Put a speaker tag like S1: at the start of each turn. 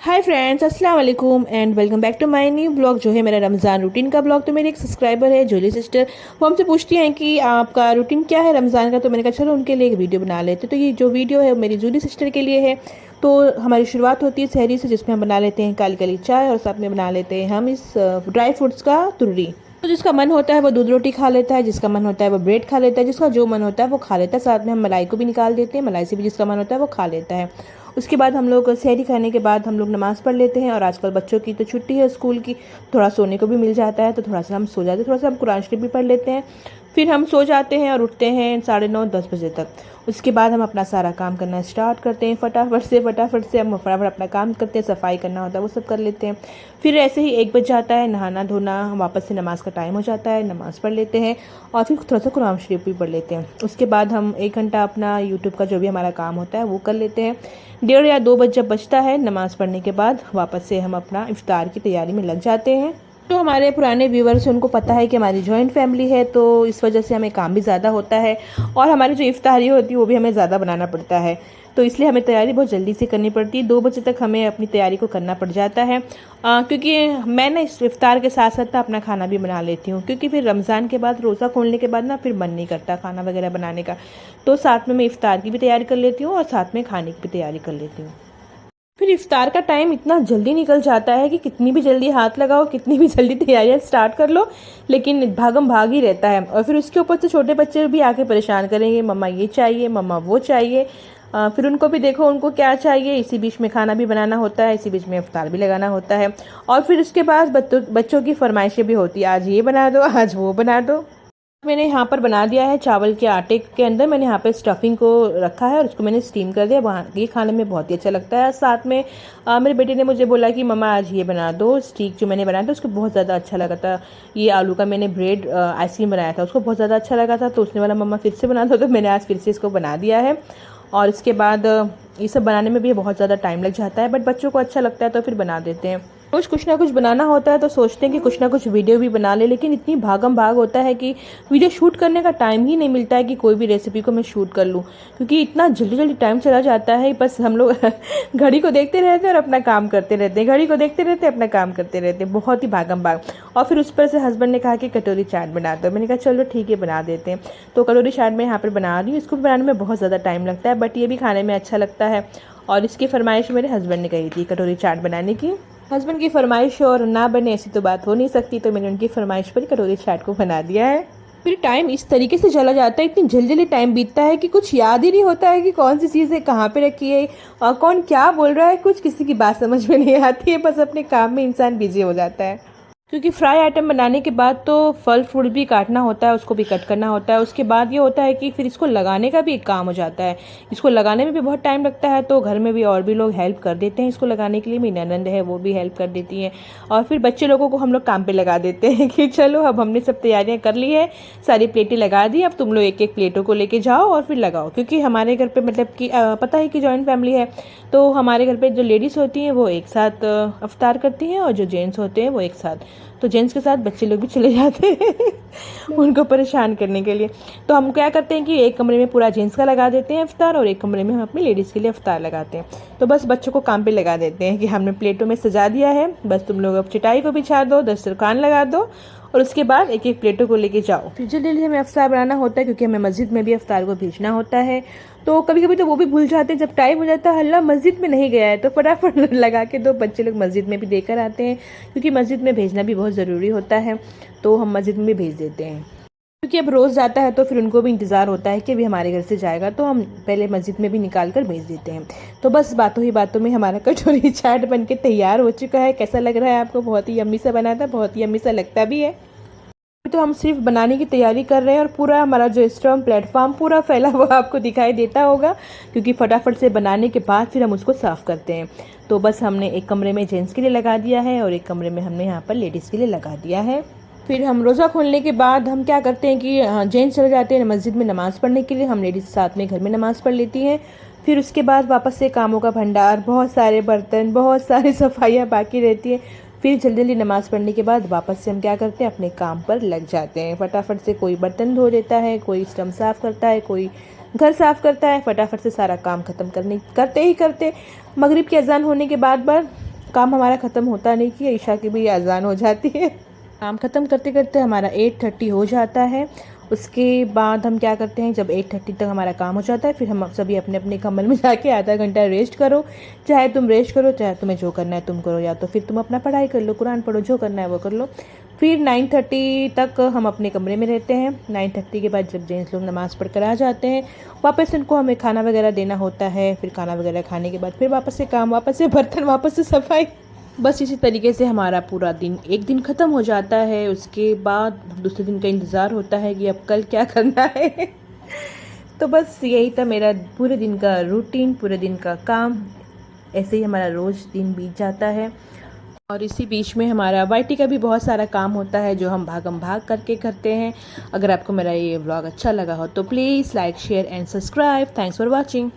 S1: हाय friends, अस्सलाम वालेकुम and welcome back to my new blog जो है मेरा रमज़ान रूटीन का ब्लॉग। तो मेरी एक सब्सक्राइबर है जूली सिस्टर, वो हमसे पूछती हैं कि आपका रूटीन क्या है रमज़ान का। तो मैंने कहा चलो उनके लिए एक वीडियो बना लेते। तो ये जो वीडियो है मेरी जूली सिस्टर के लिए है। तो हमारी शुरुआत होती है सहरी से, जिसमें हम बना लेते हैं काली काली चाय और साथ में बना लेते हैं हम इस ड्राई फ्रूट्स का तुर्री। तो जिसका मन होता है वो दूध रोटी खा लेता है, जिसका मन होता है वो ब्रेड खा लेता है, जिसका जो मन होता है वो खा लेता है। साथ में हम मलाई को भी निकाल देते हैं, मलाई से भी जिसका मन होता है वो खा लेता है। उसके बाद हम लोग सहरी खाने के बाद हम लोग नमाज़ पढ़ लेते हैं। और आजकल बच्चों की तो छुट्टी है स्कूल की, थोड़ा सोने को भी मिल जाता है, तो थोड़ा सा हम सो जाते हैं, थोड़ा सा हम कुरान शरीफ भी पढ़ लेते हैं। फिर हम सो जाते हैं और उठते हैं 9:30-10 बजे तक। उसके बाद हम अपना सारा काम करना स्टार्ट करते हैं। फटाफट से हम फटाफट अपना काम करते हैं, सफाई करना होता है वो सब कर लेते हैं। फिर ऐसे ही 1 बज जाता है, नहाना धोना, वापस से नमाज़ का टाइम हो जाता है, नमाज़ पढ़ लेते हैं और फिर थोड़ा सा कुरान शरीफ भी पढ़ लेते हैं। उसके बाद हम 1 घंटा अपना यूट्यूब का जो भी हमारा काम होता है वो कर लेते हैं। 1:30 या 2 बज जब बजता है नमाज़ पढ़ने के बाद, वापस से हम अपना इफ्तार की तैयारी में लग जाते हैं। तो हमारे पुराने व्यूवर्स उनको पता है कि हमारी जॉइंट फैमिली है, तो इस वजह से हमें काम भी ज़्यादा होता है और हमारी जो इफ्तारी होती है वो भी हमें ज़्यादा बनाना पड़ता है। तो इसलिए हमें तैयारी बहुत जल्दी से करनी पड़ती है। 2 बजे तक हमें अपनी तैयारी को करना पड़ जाता है, क्योंकि मैं ना इस इफ्तार के साथ साथ अपना खाना भी बना लेती हूँ, क्योंकि फिर रमज़ान के बाद रोज़ा खोलने के बाद ना फिर मन नहीं करता खाना वगैरह बनाने का। तो साथ में मैं इफ्तार की भी तैयारी कर लेती हूँ और साथ में खाने की भी तैयारी कर लेती हूँ। फिर इफ्तार का टाइम इतना जल्दी निकल जाता है कि कितनी भी जल्दी हाथ लगाओ, कितनी भी जल्दी तैयारियां स्टार्ट कर लो, लेकिन भागम भाग ही रहता है। और फिर उसके ऊपर से छोटे बच्चे भी आके परेशान करेंगे, मम्मा ये चाहिए, मम्मा वो चाहिए। फिर उनको भी देखो उनको क्या चाहिए, इसी बीच में खाना भी बनाना होता है, इसी बीच में इफ्तार भी लगाना होता है। और फिर उसके बाद बच्चों की फरमाइशें भी होती है, आज ये बना दो, आज वो बना दो। मैंने यहाँ पर बना दिया है चावल के आटे के अंदर, मैंने यहाँ पे स्टफिंग को रखा है और उसको मैंने स्टीम कर दिया। वहाँ ये खाने में बहुत ही अच्छा लगता है। साथ में मेरे बेटे ने मुझे बोला कि मम्मा आज ये बना दो, स्टीक जो मैंने बनाया था उसको बहुत ज़्यादा अच्छा लगा था। ये आलू का मैंने ब्रेड आइसक्रीम बनाया था, उसको बहुत ज़्यादा अच्छा लगा था, तो उसने बोला मम्मा फिर से बना दो। तो मैंने आज फिर से इसको बना दिया है। और इसके बाद ये सब बनाने में भी बहुत ज़्यादा टाइम लग जाता है, बट बच्चों को अच्छा लगता है तो फिर बना देते हैं। रोज़ कुछ ना कुछ बनाना होता है तो सोचते हैं कि कुछ ना कुछ वीडियो भी बना ले, लेकिन इतनी भागम भाग होता है कि वीडियो शूट करने का टाइम ही नहीं मिलता है कि कोई भी रेसिपी को मैं शूट कर लूँ, क्योंकि इतना जल्दी जल्दी टाइम चला जाता है। बस हम लोग घड़ी को देखते रहते हैं और अपना काम करते रहते हैं, घड़ी को देखते रहते हैं, अपना काम करते रहते हैं, बहुत ही भागम भाग। और फिर उस पर से हस्बैंड ने कहा कि कटोरी चाट बना दो, मैंने कहा चलो ठीक है बना देते हैं। तो कटोरी चाट मैं यहाँ पर बना रही हूँ। इसको भी बनाने में बहुत ज़्यादा टाइम लगता है, बट ये भी खाने में अच्छा लगता है। और इसकी फरमाइश मेरे हस्बैंड ने कही थी कटोरी चाट बनाने की। हस्बैंड की फरमाइश और ना बने ऐसी तो बात हो नहीं सकती, तो मैंने उनकी फरमाइश पर कटोरी चाट को बना दिया है। फिर टाइम इस तरीके से चला जाता है, इतनी जल्दी जल्दी टाइम बीतता है कि कुछ याद ही नहीं होता है कि कौन सी चीज़ है, कहाँ पे रखी है और कौन क्या बोल रहा है, कुछ किसी की बात समझ में नहीं आती है। बस अपने काम में इंसान बिजी हो जाता है, क्योंकि फ्राई आइटम बनाने के बाद तो फल फ्रूट भी काटना होता है, उसको भी कट करना होता है। उसके बाद ये होता है कि फिर इसको लगाने का भी एक काम हो जाता है, इसको लगाने में भी बहुत टाइम लगता है। तो घर में भी और भी लोग हेल्प कर देते हैं इसको लगाने के लिए, मेरी ननंद है वो भी हेल्प कर देती हैं। और फिर बच्चे लोगों को हम लोग काम पे लगा देते हैं कि चलो अब हमने सब तैयारियाँ कर ली है, सारी प्लेटें लगा दी, अब तुम लोग एक एक प्लेटों को लेके जाओ और फिर लगाओ। क्योंकि हमारे घर पर मतलब कि पता है कि जॉइंट फैमिली है, तो हमारे घर पर जो लेडीज़ होती हैं वो एक साथ अफ्तार करती हैं और जो जेंट्स होते हैं वो एक साथ। तो जेंट्स के साथ बच्चे लोग भी चले जाते हैं उनको परेशान करने के लिए। तो हम क्या करते हैं कि एक कमरे में पूरा जेंट्स का लगा देते हैं अफ्तार और एक कमरे में हम अपनी लेडीज़ के लिए अफ्तार लगाते हैं। तो बस बच्चों को काम पे लगा देते हैं कि हमने प्लेटों में सजा दिया है, बस तुम लोग अब चटाई को बिछा दो, दस्तरखान लगा दो और उसके बाद एक एक प्लेटों को लेके जाओ। फिर जल्दी जल्दी हमें अफ्तार बनाना होता है, क्योंकि हमें मस्जिद में भी अफ्तार को भेजना होता है। तो कभी कभी तो वो भी भूल जाते हैं, जब टाइम हो जाता है अल्लाह मस्जिद में नहीं गया है, तो फटाफट लगा के दो बच्चे लोग मस्जिद में भी देकर आते हैं, क्योंकि मस्जिद में भेजना भी बहुत ज़रूरी होता है। तो हम मस्जिद में भी भेज देते हैं, क्योंकि अब रोज़ जाता है तो फिर उनको भी इंतज़ार होता है कि अभी हमारे घर से जाएगा, तो हम पहले मस्जिद में भी निकाल कर भेज देते हैं। तो बस बातों ही बातों में हमारा कटोरी चाट बन के तैयार हो चुका है। कैसा लग रहा है आपको? बहुत ही यम्मी सा बना था, बहुत ही यम्मी सा लगता भी है। तो हम सिर्फ बनाने की तैयारी कर रहे हैं और पूरा हमारा जो स्टोव प्लेटफॉर्म पूरा फैला हुआ आपको दिखाई देता होगा, क्योंकि फटाफट से बनाने के बाद फिर हम उसको साफ़ करते हैं। तो बस हमने एक कमरे में जेंट्स के लिए लगा दिया है और एक कमरे में हमने यहाँ पर लेडीज़ के लिए लगा दिया है। फिर हम रोज़ा खोलने के बाद हम क्या करते हैं कि जेंट्स चले जाते हैं मस्जिद में नमाज़ पढ़ने के लिए, हम लेडीज़ साथ में घर में नमाज़ पढ़ लेती हैं। फिर उसके बाद वापस से कामों का भंडार, बहुत सारे बर्तन, बहुत सारी सफाइयाँ बाकी रहती हैं। फिर जल्दी जल्दी नमाज़ पढ़ने के बाद वापस से हम क्या करते हैं, अपने काम पर लग जाते हैं। फटाफट से कोई बर्तन धो देता है, कोई स्टम साफ़ करता है, कोई घर साफ़ करता है। फटाफट से सारा काम ख़त्म करते ही करते मगरिब की अजान होने के बाद काम हमारा ख़त्म होता नहीं कि ईशा की भी अजान हो जाती है। काम ख़त्म करते करते हमारा 8:30 हो जाता है। उसके बाद हम क्या करते हैं, जब 8:30 तक हमारा काम हो जाता है फिर हम सभी अपने अपने कमरे में जाके आधा घंटा रेस्ट करो। चाहे तुम रेस्ट करो, चाहे तुम्हें जो करना है तुम करो, या तो फिर तुम अपना पढ़ाई कर लो, कुरान पढ़ो, जो करना है वो कर लो। फिर 9:30 तक हम अपने कमरे में रहते हैं। 9:30 के बाद जब जेंट्स लोग नमाज़ पढ़ कर आ जाते हैं, वापस उनको हमें खाना वगैरह देना होता है। फिर खाना वगैरह खाने के बाद फिर वापस से काम, वापस से बर्तन, वापस से सफाई। बस इसी तरीके से हमारा पूरा दिन, एक दिन ख़त्म हो जाता है। उसके बाद दूसरे दिन का इंतज़ार होता है कि अब कल क्या करना है। तो बस यही था मेरा पूरे दिन का रूटीन, पूरे दिन का काम। ऐसे ही हमारा रोज़ दिन बीत जाता है। और इसी बीच में हमारा वाईटी का भी बहुत सारा काम होता है जो हम भागम भाग करके करते हैं। अगर आपको मेरा ये व्लॉग अच्छा लगा हो तो please like, share and subscribe. Thanks for watching.